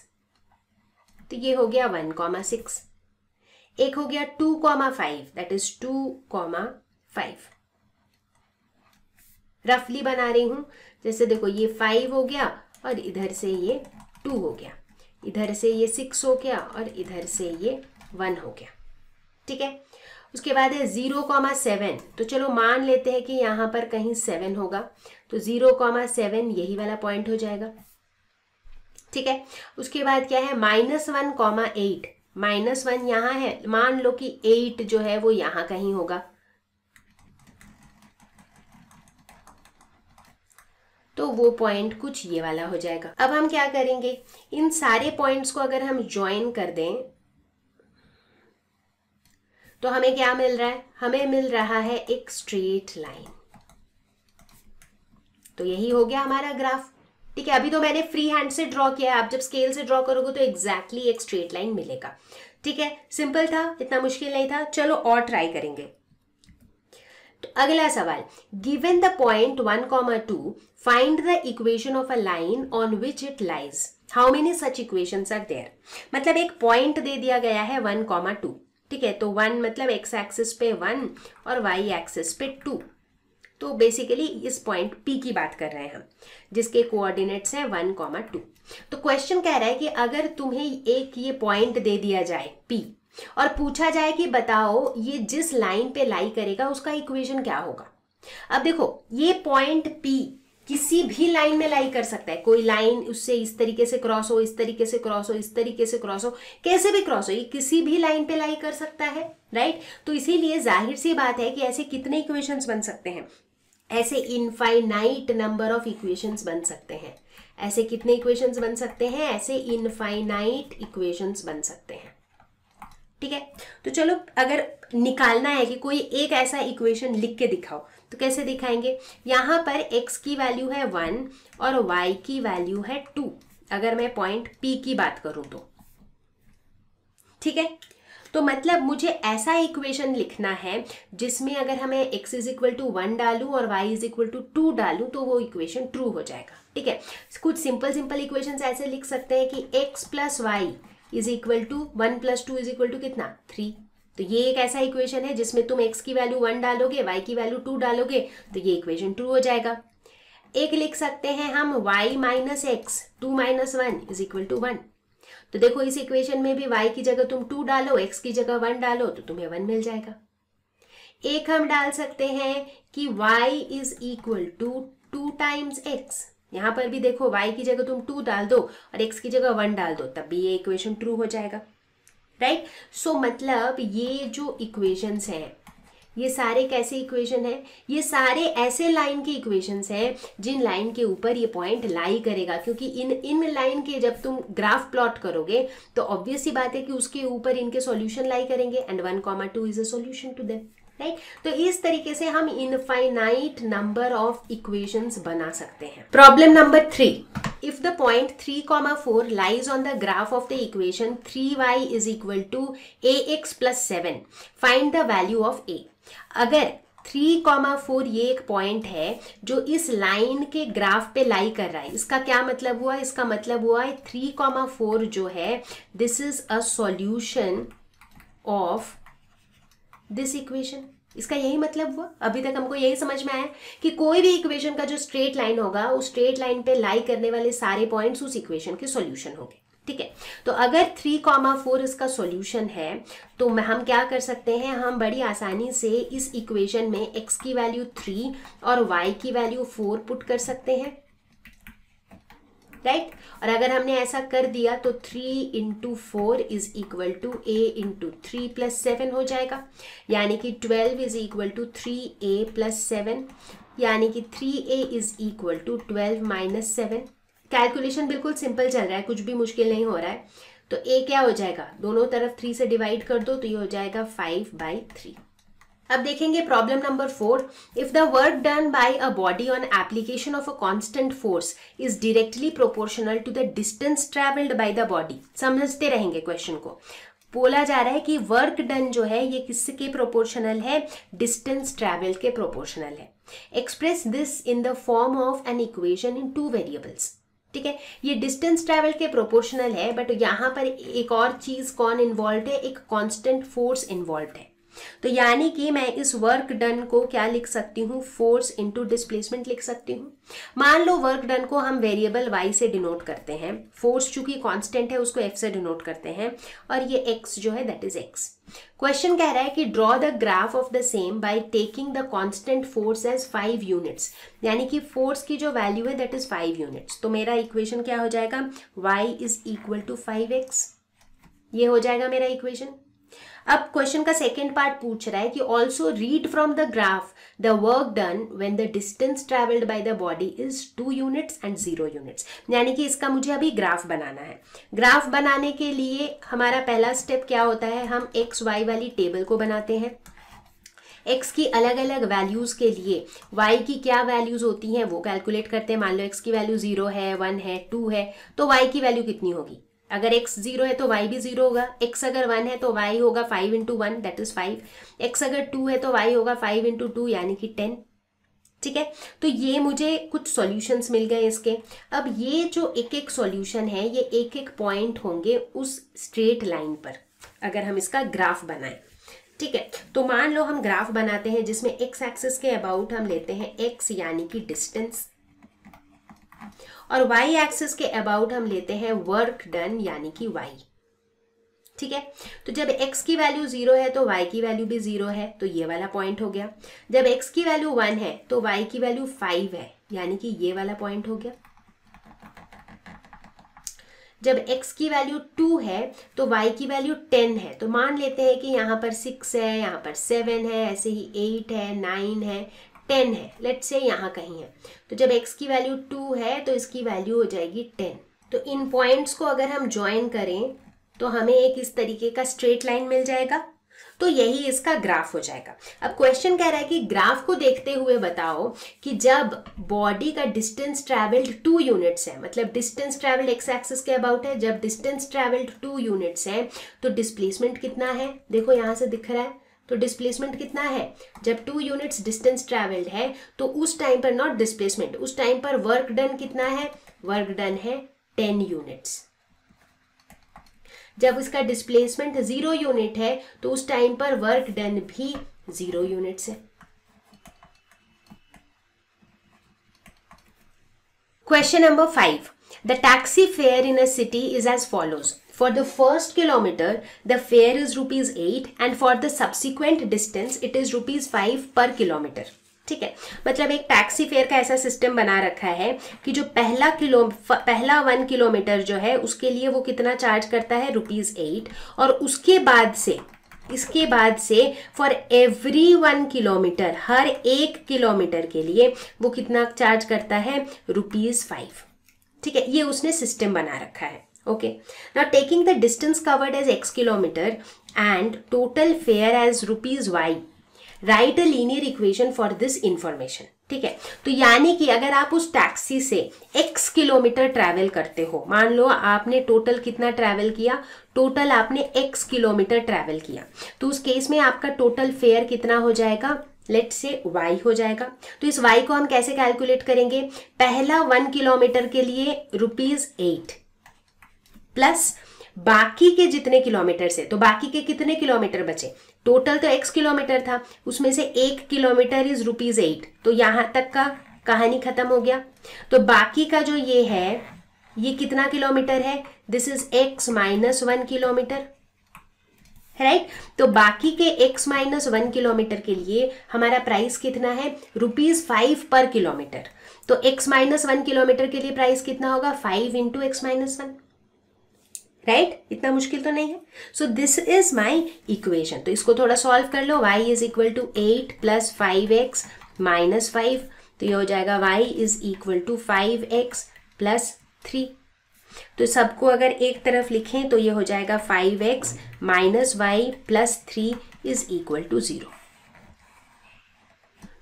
तो ये हो गया 1,6। एक हो गया 2,5, दैट इज 2,5, रफली बना रही हूँ। जैसे देखो ये 5 हो गया और इधर से ये 2 हो गया, इधर से ये 6 हो गया और इधर से ये 1 हो गया, ठीक है। उसके बाद है 0,7, तो चलो मान लेते हैं कि यहाँ पर कहीं 7 होगा, तो 0,7 यही वाला पॉइंट हो जाएगा, ठीक है। उसके बाद क्या है -1,8, -1 यहाँ है, मान लो कि 8 जो है वो यहाँ कहीं होगा, तो वो पॉइंट कुछ ये वाला हो जाएगा। अब हम क्या करेंगे, इन सारे पॉइंट्स को अगर हम ज्वाइन कर दें तो हमें क्या मिल रहा है, हमें मिल रहा है एक स्ट्रेट लाइन। तो यही हो गया हमारा ग्राफ, ठीक है। अभी तो मैंने फ्री हैंड से ड्रॉ किया है, आप जब स्केल से ड्रॉ करोगे तो एग्जैक्टली एक स्ट्रेट लाइन मिलेगा, ठीक है। सिंपल था, इतना मुश्किल नहीं था। चलो और ट्राई करेंगे। तो अगला सवाल, given the point 1,2 find the equation of a line on which it lies, how many such equations are there. मतलब एक पॉइंट दे दिया गया है 1,2, ठीक है। तो 1 मतलब x एक्सिस पे 1 और y एक्सिस पे 2, तो बेसिकली इस पॉइंट P की बात कर रहे हैं हम, जिसके कोऑर्डिनेट्स हैं 1,2। तो क्वेश्चन कह रहा है कि अगर तुम्हें एक ये पॉइंट दे दिया जाए P और पूछा जाए कि बताओ ये जिस लाइन पे लाई करेगा उसका इक्वेशन क्या होगा। अब देखो ये पॉइंट P किसी भी लाइन में लाई कर सकता है, कोई लाइन उससे इस तरीके से क्रॉस हो, इस तरीके से क्रॉस हो, इस तरीके से क्रॉस हो, कैसे भी क्रॉस हो, ये किसी भी लाइन पे लाई कर सकता है, राइट। तो इसीलिए जाहिर सी बात है कि ऐसे कितने इक्वेशंस बन सकते हैं, ऐसे इनफाइनाइट नंबर ऑफ इक्वेशंस बन सकते हैं। ऐसे कितने इक्वेशंस बन सकते हैं, ऐसे इनफाइनाइट इक्वेशंस बन सकते हैं, ठीक है। तो चलो अगर निकालना है कि कोई एक ऐसा इक्वेशन लिख के दिखाओ, तो कैसे दिखाएंगे। यहाँ पर x की वैल्यू है 1 और y की वैल्यू है 2, अगर मैं पॉइंट P की बात करूं तो, ठीक है। तो मतलब मुझे ऐसा इक्वेशन लिखना है जिसमें अगर हमें x इज इक्वल टू 1 डालूं और y इज इक्वल टू 2 डालूं तो वो इक्वेशन ट्रू हो जाएगा, ठीक है। कुछ सिंपल इक्वेशन ऐसे लिख सकते हैं कि x plus y is equal to 1 plus 2 is equal to कितना 3। तो ये एक ऐसा इक्वेशन है जिसमें तुम x की वैल्यू 1 डालोगे, y की वैल्यू 2 डालोगे, तो ये इक्वेशन ट्रू हो जाएगा। एक लिख सकते हैं हम y minus x 2 minus 1 is equal to 1। तो देखो इस इक्वेशन में भी y की जगह तुम 2 डालो, x की जगह 1 डालो, तो तुम्हें 1 मिल जाएगा। एक हम डाल सकते हैं कि y is equal to 2 times x, यहां पर भी देखो y की जगह तुम 2 डाल दो और x की जगह 1 डाल दो, तब भी ये इक्वेशन ट्रू हो जाएगा, राइट। सो मतलब ये जो इक्वेशंस हैं ये सारे कैसे इक्वेशन है, ये सारे ऐसे लाइन के इक्वेशंस हैं जिन लाइन के ऊपर ये पॉइंट लाई करेगा, क्योंकि इन लाइन के जब तुम ग्राफ प्लॉट करोगे तो ऑब्वियस सी बात है कि उसके ऊपर इनके सॉल्यूशन लाई करेंगे, and 1,2 is a solution to them, right. तो इस तरीके से हम इनफाइनाइट नंबर ऑफ इक्वेशंस बना सकते हैं। Problem number 3, if the point 3,4 lies on the graph of the equation 3y is equal to ax plus 7, find the value of a। अगर 3,4 ये एक पॉइंट है जो इस लाइन के ग्राफ पे लाई कर रहा है, इसका क्या मतलब हुआ, इसका मतलब हुआ 3,4 जो है this is a solution of this equation. इसका यही मतलब हुआ। अभी तक हमको यही समझ में आया कि कोई भी इक्वेशन का जो स्ट्रेट लाइन होगा उस स्ट्रेट लाइन पे लाई करने वाले सारे पॉइंट्स उस इक्वेशन के सॉल्यूशन होंगे, ठीक है। तो अगर 3,4 इसका सॉल्यूशन है तो हम क्या कर सकते हैं, हम बड़ी आसानी से इस इक्वेशन में x की वैल्यू 3 और y की वैल्यू 4 पुट कर सकते हैं, राइट। और अगर हमने ऐसा कर दिया तो 3 into 4 is equal to a into 3 plus 7 हो जाएगा, यानी कि 12 is equal to 3a plus 7, यानी कि 3a is equal to 12 minus 7। Calculation बिल्कुल सिंपल चल रहा है, कुछ भी मुश्किल नहीं हो रहा है। तो a क्या हो जाएगा, दोनों तरफ 3 से डिवाइड कर दो तो ये हो जाएगा 5/3। अब देखेंगे problem number 4, if the work done by a body on application of a constant force is directly proportional to the distance travelled by the body. समझते रहेंगे क्वेश्चन को। बोला जा रहा है कि वर्क डन जो है ये किसके प्रोपोर्शनल है, डिस्टेंस ट्रेवल्ड के प्रोपोर्शनल है। Express this in the form of N equation in 2 variables, ठीक है। ये डिस्टेंस ट्रेवल के प्रोपोर्शनल है, बट यहाँ पर एक और चीज कौन इन्वॉल्व है, एक कांस्टेंट फोर्स इन्वॉल्व है। तो यानी कि मैं इस वर्क डन को क्या लिख सकती हूँ, फोर्स इनटू डिस्प्लेसमेंट लिख सकती हूँ। मान लो वर्क डन को हम वेरिएबल y से डिनोट करते हैं, फोर्स चूंकि कांस्टेंट है उसको f से डिनोट करते हैं, और ये x जो है दैट इज x। क्वेश्चन कह रहा है कि draw the graph of the same by taking the constant force as 5 units, यानी कि फोर्स की जो वैल्यू है दैट इज 5 यूनिट्स। तो मेरा इक्वेशन क्या हो जाएगा, y is equal to 5x, ये हो जाएगा मेरा इक्वेशन। अब क्वेश्चन का सेकेंड पार्ट पूछ रहा है कि also read from the graph the work done when the distance travelled by the body is 2 units and 0 units, यानी कि इसका मुझे अभी ग्राफ बनाना है। ग्राफ बनाने के लिए हमारा पहला स्टेप क्या होता है, हम एक्स वाई वाली टेबल को बनाते हैं। x की अलग अलग वैल्यूज के लिए y की क्या वैल्यूज होती हैं वो कैलकुलेट करते हैं। मान लो x की वैल्यू 0 है, 1 है, 2 है, तो y की वैल्यू कितनी होगी। अगर x 0 है तो y भी 0 होगा, x अगर 1 है तो y होगा 5 इंटू 1 दैट इज 5, x अगर 2 है तो y होगा 5 इंटू 2 यानी कि 10। ठीक है, तो ये मुझे कुछ सॉल्यूशंस मिल गए इसके। अब ये जो एक एक सॉल्यूशन है ये एक एक पॉइंट होंगे उस स्ट्रेट लाइन पर, अगर हम इसका ग्राफ बनाएं। ठीक है, तो मान लो हम ग्राफ बनाते हैं जिसमें x एक्सिस के अबाउट हम लेते हैं x यानी कि डिस्टेंस, और y एक्सिस के अबाउट हम लेते हैं वर्क डन यानी कि y। ठीक है, तो जब x की वैल्यू 0 है तो y की वैल्यू भी 0 है, तो ये वाला पॉइंट हो गया। जब x की वैल्यू 1 है तो y की वैल्यू 5 है, यानी कि ये वाला पॉइंट हो गया। जब x की वैल्यू 2 है तो y की वैल्यू 10 है, तो मान लेते हैं कि यहाँ पर 6 है, यहाँ पर 7 है, ऐसे ही 8 है, 9 है, 10 है, लेट्स से यहाँ कहीं है। तो जब x की वैल्यू 2 है तो इसकी वैल्यू हो जाएगी 10। तो इन पॉइंट्स को अगर हम ज्वाइन करें तो हमें एक इस तरीके का स्ट्रेट लाइन मिल जाएगा, तो यही इसका ग्राफ हो जाएगा। अब क्वेश्चन कह रहा है कि ग्राफ को देखते हुए बताओ कि जब बॉडी का डिस्टेंस ट्रैवल्ड 2 यूनिट्स है, मतलब डिस्टेंस ट्रैवल्ड एक्स एक्सिस के अबाउट है, जब डिस्टेंस ट्रैवल्ड 2 यूनिट्स है तो डिस्प्लेसमेंट कितना है, देखो यहाँ से दिख रहा है, तो डिस्प्लेसमेंट कितना है। जब 2 यूनिट्स डिस्टेंस ट्रैवल्ड है तो उस टाइम पर, नॉट डिस्प्लेसमेंट, उस टाइम पर वर्क डन कितना है, वर्क डन है 10 यूनिट्स। जब इसका डिस्प्लेसमेंट 0 यूनिट है तो उस टाइम पर वर्क डन भी 0 यूनिट्स है। Question number 5, the taxi fare in a city is as follows. For the first kilometer, the fare is ₹8 and for the subsequent distance, it is ₹5 per kilometer. ठीक है, मतलब एक taxi fare का ऐसा system बना रखा है कि जो पहला 1 किलोमीटर जो है उसके लिए वो कितना चार्ज करता है, ₹8, और इसके बाद से for every 1 kilometre, her 1 kilometre के लिए वो कितना चार्ज करता है, ₹5। ठीक है, ये उसने सिस्टम बना रखा है। Okay, now taking the distance covered as x kilometer and total fare as ₹y, write a linear equation for this information. ठीक है, तो यानी कि अगर आप उस टैक्सी से x किलोमीटर ट्रैवल करते हो, मान लो आपने टोटल कितना ट्रैवल किया, टोटल आपने x किलोमीटर ट्रैवल किया, तो उस केस में आपका टोटल फेयर कितना हो जाएगा, लेट्स से y हो जाएगा। तो इस y को हम कैसे कैलकुलेट करेंगे, पहला 1 किलोमीटर के लिए ₹8 प्लस बाकी के जितने किलोमीटर से, तो बाकी के कितने किलोमीटर बचे, टोटल तो x किलोमीटर था, उसमें से 1 किलोमीटर इज ₹8, तो यहां तक का कहानी खत्म हो गया। तो बाकी का जो ये है, ये कितना किलोमीटर है, this is x minus 1 kilometre, right. तो बाकी के x माइनस 1 किलोमीटर के लिए हमारा प्राइस कितना है, ₹5 पर किलोमीटर। तो x माइनस 1 किलोमीटर के लिए प्राइस कितना होगा, 5 इंटू x माइनस 1, राइट, इतना मुश्किल तो नहीं है। So this is my equation. तो इसको थोड़ा सॉल्व कर लो, y is equal to 8 plus 5x minus 5, तो ये हो जाएगा y is equal to 5x plus 3। तो सबको अगर एक तरफ लिखें तो ये हो जाएगा 5x minus y plus 3 is equal to 0।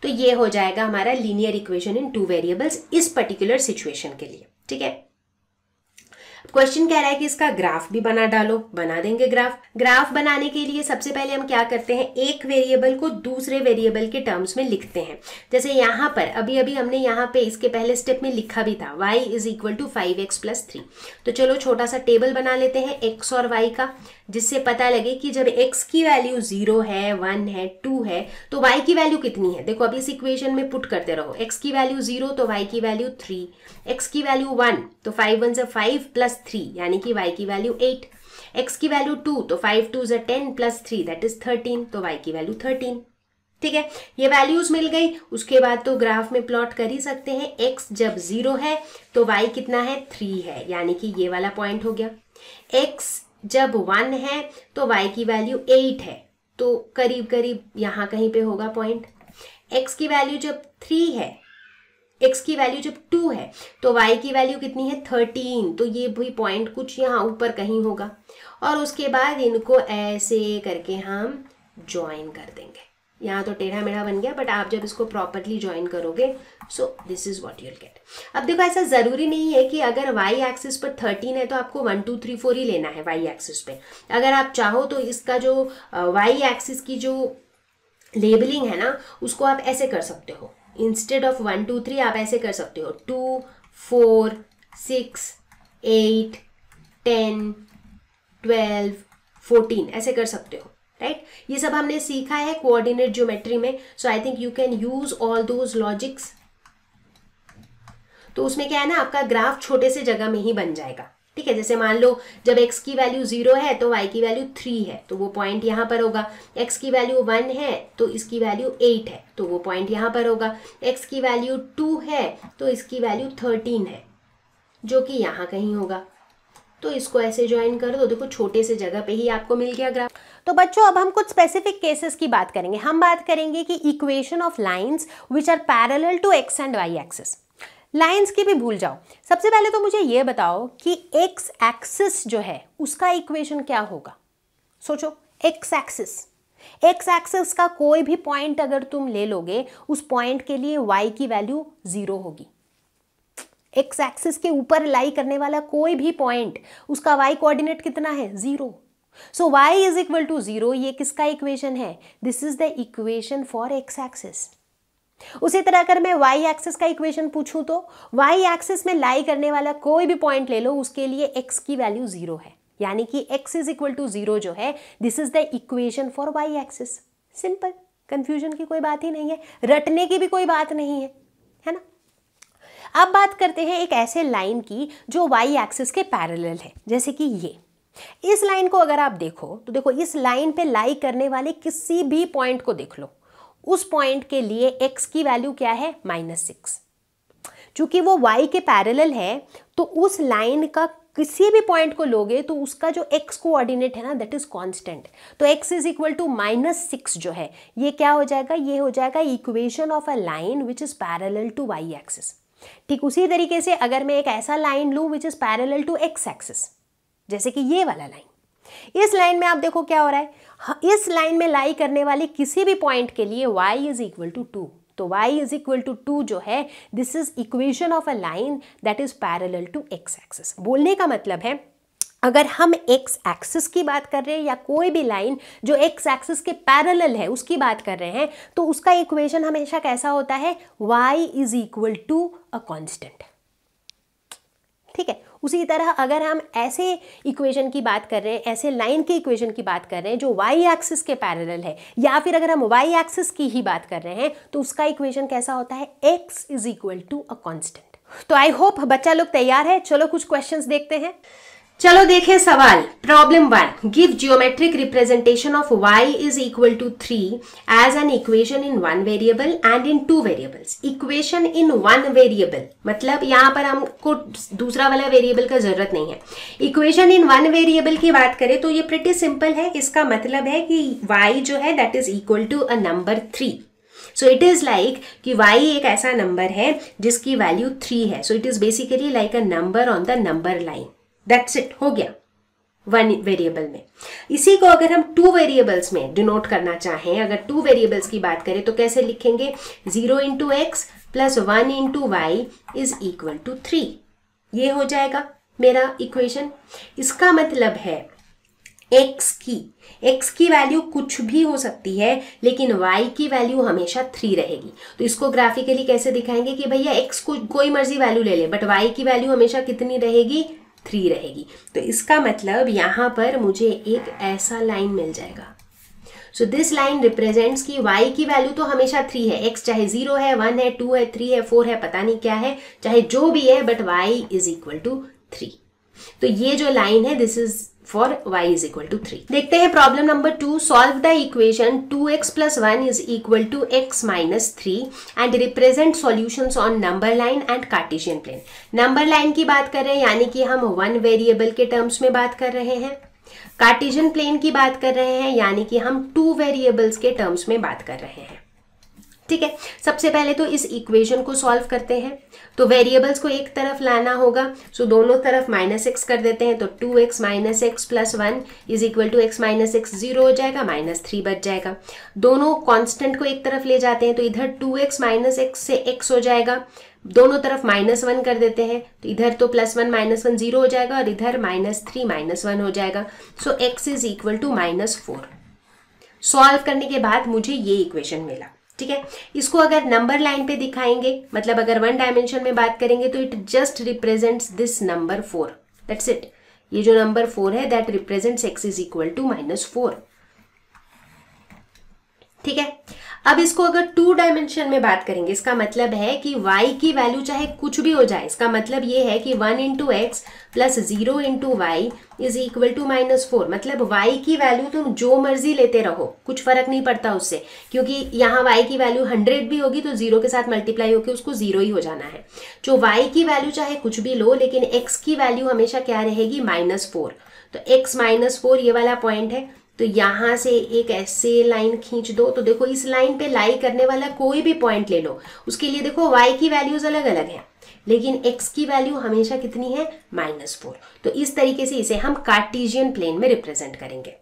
तो ये हो जाएगा हमारा लीनियर इक्वेशन इन 2 वेरिएबल्स इस पर्टिकुलर सिचुएशन के लिए। ठीक है, क्वेश्चन कह रहा है कि इसका ग्राफ भी बना डालो, बना देंगे ग्राफ। ग्राफ बनाने के लिए सबसे पहले हम क्या करते हैं, एक वेरिएबल को दूसरे वेरिएबल के टर्म्स में लिखते हैं। जैसे यहाँ पर अभी अभी हमने यहाँ पे इसके पहले स्टेप में लिखा भी था y is equal to 5x + 3। तो चलो छोटा सा टेबल बना लेते हैं x और y का, जिससे पता लगे कि जब x की वैल्यू 0 है, 1 है, 2 है तो y की वैल्यू कितनी है। देखो अभी इस इक्वेशन में पुट करते रहो, x की वैल्यू 0 तो y की वैल्यू 3, x की वैल्यू 1 तो 5 1 = 5 + 3 यानी कि y की वैल्यू 8, x की वैल्यू 2 तो 5 2 = 10 + 3 दैट इज 13, तो y की वैल्यू 13। ठीक है, ये वैल्यूज मिल गई। उसके बाद तो ग्राफ में प्लॉट कर ही सकते हैं। x जब 0 है तो y कितना है, 3 है, यानी कि ये वाला पॉइंट हो गया। x जब 1 है तो y की वैल्यू 8 है, तो करीब करीब यहाँ कहीं पे होगा पॉइंट। x की वैल्यू जब 3 है, x की वैल्यू जब 2 है तो y की वैल्यू कितनी है, 13, तो ये भी पॉइंट कुछ यहाँ ऊपर कहीं होगा। और उसके बाद इनको ऐसे करके हम ज्वाइन कर देंगे। यहाँ तो टेढ़ा मेढ़ा बन गया, बट आप जब इसको प्रॉपरली ज्वाइन करोगे सो this is what you will get. अब देखो ऐसा ज़रूरी नहीं है कि अगर y एक्सिस पर 13 है तो आपको 1 2 3 4 ही लेना है y एक्सिस पे। अगर आप चाहो तो इसका जो y एक्सिस की जो लेबलिंग है ना, उसको आप ऐसे कर सकते हो। इंस्टेड ऑफ 1 2 3 आप ऐसे कर सकते हो 2 4 6 8 10 12 14 ऐसे कर सकते हो, राइट। ये सब हमने सीखा है कोऑर्डिनेट ज्योमेट्री में, so I think you can use all those logics. तो उसमें क्या है ना, आपका ग्राफ छोटे से जगह में ही बन जाएगा। ठीक है, जैसे मान लो जब x की वैल्यू 0 है तो y की वैल्यू 3 है, तो वो पॉइंट यहाँ पर होगा। x की वैल्यू 1 है तो इसकी वैल्यू 8 है, तो वो पॉइंट यहाँ पर होगा। x की वैल्यू 2 है तो इसकी वैल्यू 13 है, जो कि यहाँ कहीं होगा। तो इसको ऐसे ज्वाइन कर दो, देखो छोटे से जगह पे ही आपको मिल गया ग्राफ। तो बच्चों अब हम कुछ स्पेसिफिक केसेस की बात करेंगे। हम बात करेंगे कि equation of lines which are parallel to x and y axis. Lines की भी भूल जाओ। सबसे पहले तो मुझे ये बताओ कि x एक्सिस जो है उसका इक्वेशन क्या होगा। सोचो, x एक्सिस का कोई भी पॉइंट अगर तुम ले लोगे, उस पॉइंट के लिए y की वैल्यू 0 होगी। x एक्सिस के ऊपर लाई करने वाला कोई भी पॉइंट, उसका y कोऑर्डिनेट कितना है, 0। सो y इज इक्वल टू 0, ये किसका इक्वेशन है, this is the equation for x axis. उसी तरह अगर मैं y एक्सिस का इक्वेशन पूछूं तो y एक्सिस में लाई करने वाला कोई भी पॉइंट ले लो, उसके लिए x की वैल्यू 0 है, यानी कि x इज इक्वल टू 0 जो है, this is the equation for y axis. Simple, confusion की कोई बात ही नहीं है, रटने की भी कोई बात नहीं है ना। अब बात करते हैं एक ऐसे लाइन की जो y एक्सिस के पैरेलल है, जैसे कि ये। इस लाइन को अगर आप देखो तो देखो इस लाइन पे लाई करने वाले किसी भी पॉइंट को देख लो, उस पॉइंट के लिए x की वैल्यू क्या है, -6। चूंकि वो y के पैरेलल है तो उस लाइन का किसी भी पॉइंट को लोगे तो उसका जो x कोऑर्डिनेट है ना, दैट इज कांस्टेंट। तो x इज इक्वल टू -6 जो है, ये क्या हो जाएगा, ये हो जाएगा equation of a line which is parallel to y axis. ठीक उसी तरीके से अगर मैं एक ऐसा लाइन लूँ which is parallel to x axis, जैसे कि ये वाला लाइन, इस लाइन में आप देखो क्या हो रहा है, इस लाइन में लाई करने वाले किसी भी पॉइंट के लिए y इज इक्वल टू 2। तो y इज इक्वल टू 2 जो है, this is equation of a line that is parallel to x axis. बोलने का मतलब है अगर हम x एक्सिस की बात कर रहे हैं या कोई भी लाइन जो x एक्सिस के पैरेलल है उसकी बात कर रहे हैं, तो उसका इक्वेशन हमेशा कैसा होता है, y is equal to a constant. ठीक है, उसी तरह अगर हम ऐसे इक्वेशन की बात कर रहे हैं, ऐसे लाइन के इक्वेशन की बात कर रहे हैं जो y एक्सिस के पैरेलल है, या फिर अगर हम y एक्सिस की ही बात कर रहे हैं तो उसका इक्वेशन कैसा होता है, x is equal to a constant. तो आई होप बच्चा लोग तैयार है। चलो कुछ क्वेश्चंस देखते हैं। चलो देखें सवाल। Problem 1, give geometric representation of y is equal to 3 as an equation in 1 variable and in 2 variables. Equation in 1 variable मतलब यहाँ पर हमको दूसरा वाला वेरिएबल का जरूरत नहीं है। इक्वेशन इन 1 वेरिएबल की बात करें तो ये प्रिटी सिंपल है। इसका मतलब है कि y जो है that is equal to a number 3। So it is like कि y एक ऐसा नंबर है जिसकी वैल्यू 3 है। सो it is basically like a number on the number line. That's it, हो गया 1 वेरिएबल में। इसी को अगर हम 2 वेरिएबल्स में डिनोट करना चाहें, अगर 2 वेरिएबल्स की बात करें तो कैसे लिखेंगे, 0 into x plus 1 into y is equal to 3। ये हो जाएगा। मेरा इक्वेशन। इसका मतलब है x की वैल्यू कुछ भी हो सकती है, लेकिन y की वैल्यू हमेशा 3 रहेगी। तो इसको ग्राफिकली कैसे दिखाएंगे कि भैया x को कोई मर्जी वैल्यू ले ले, बट y की वैल्यू हमेशा कितनी रहेगी, 3 रहेगी। तो इसका मतलब यहाँ पर मुझे एक ऐसा लाइन मिल जाएगा। सो दिस लाइन रिप्रेजेंट्स कि y की वैल्यू तो हमेशा 3 है, x चाहे 0 है, 1 है, 2 है, 3 है, 4 है, पता नहीं क्या है, चाहे जो भी है, but y is equal to 3। तो ये जो लाइन है this is for y is equal to 3। देखते हैं problem number 2। Solve the equation 2x + 1 is equal to x - 3 and represent solutions on number line and Cartesian plane. Number line की बात कर रहे हैं, यानी कि हम 1 वेरिएबल के टर्म्स में बात कर रहे हैं। कार्टेशियन प्लेन की बात कर रहे हैं, यानी कि हम 2 वेरिएबल्स के टर्म्स में बात कर रहे हैं। ठीक है, सबसे पहले तो इस इक्वेशन को सॉल्व करते हैं। तो वेरिएबल्स को एक तरफ लाना होगा, सो दोनों तरफ -x कर देते हैं। तो 2x - x + 1 is equal to x - x 0 हो जाएगा, -3 बच जाएगा। दोनों कांस्टेंट को एक तरफ ले जाते हैं, तो इधर 2x - x से x हो जाएगा, दोनों तरफ -1 कर देते हैं, तो इधर तो +1 - 1 0 हो जाएगा, और इधर -3 - 1 हो जाएगा। So x is equal to -4। Solve करने के बाद मुझे ये इक्वेशन मिला। ठीक है, इसको अगर नंबर लाइन पे दिखाएंगे, मतलब अगर 1 डायमेंशन में बात करेंगे, तो it just represents this number 4, that's it. ये जो नंबर 4 है that represents x is equal to -4। ठीक है, अब इसको अगर 2 डायमेंशन में बात करेंगे, इसका मतलब है कि y की वैल्यू चाहे कुछ भी हो जाए, इसका मतलब ये है कि 1 × x + 0 × y is equal to -4। मतलब y की वैल्यू तुम जो मर्जी लेते रहो, कुछ फर्क नहीं पड़ता उससे, क्योंकि यहाँ y की वैल्यू 100 भी होगी तो 0 के साथ मल्टीप्लाई होकर उसको 0 ही हो जाना है। जो y की वैल्यू चाहे कुछ भी लो, लेकिन x की वैल्यू हमेशा क्या रहेगी, -4। तो x - 4 ये वाला पॉइंट है। तो यहाँ से एक ऐसे लाइन खींच दो, तो देखो इस लाइन पे लाई करने वाला कोई भी पॉइंट ले लो, उसके लिए देखो y की वैल्यूज अलग अलग है, लेकिन x की वैल्यू हमेशा कितनी है, -4। तो इस तरीके से इसे हम कार्टेशियन प्लेन में रिप्रेजेंट करेंगे।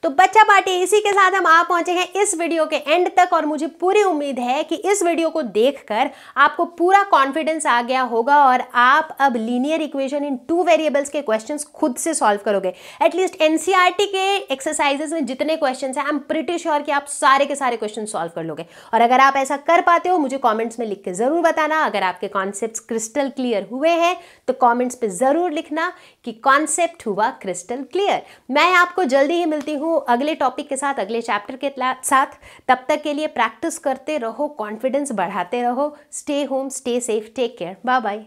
तो बच्चा पार्टी, इसी के साथ हम आ पहुंचे हैं इस वीडियो के एंड तक, और मुझे पूरी उम्मीद है कि इस वीडियो को देखकर आपको पूरा कॉन्फिडेंस आ गया होगा और आप अब लीनियर इक्वेशन इन 2 वेरिएबल्स के क्वेश्चंस खुद से सॉल्व करोगे। एटलीस्ट एनसीईआरटी के एक्सरसाइजेस में जितने क्वेश्चंस हैं, आई एम प्रीटी श्योर कि आप सारे के सारे क्वेश्चन सॉल्व कर लोगे। और अगर आप ऐसा कर पाते हो, मुझे कॉमेंट्स में लिख के जरूर बताना। अगर आपके कॉन्सेप्ट क्रिस्टल क्लियर हुए हैं तो कॉमेंट्स पे जरूर लिखना कि कॉन्सेप्ट हुआ क्रिस्टल क्लियर। मैं आपको जल्दी ही मिलती हूँ अगले टॉपिक के साथ, अगले चैप्टर के साथ। तब तक के लिए प्रैक्टिस करते रहो, कॉन्फिडेंस बढ़ाते रहो। Stay home, stay safe, take care, bye bye.